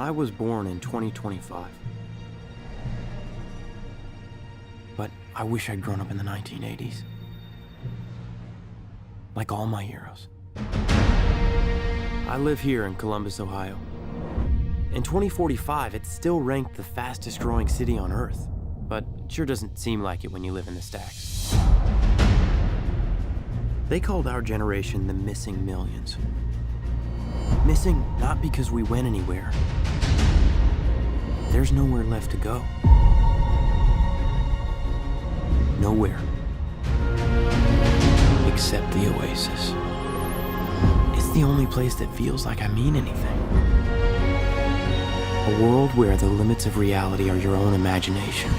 I was born in 2025. But I wish I'd grown up in the 1980s. Like all my heroes. I live here in Columbus, Ohio. In 2045, it's still ranked the fastest growing city on Earth. But it sure doesn't seem like it when you live in the stacks. They called our generation the missing millions. Missing not because we went anywhere. There's nowhere left to go. Nowhere. Except the Oasis. It's the only place that feels like I mean anything. A world where the limits of reality are your own imagination.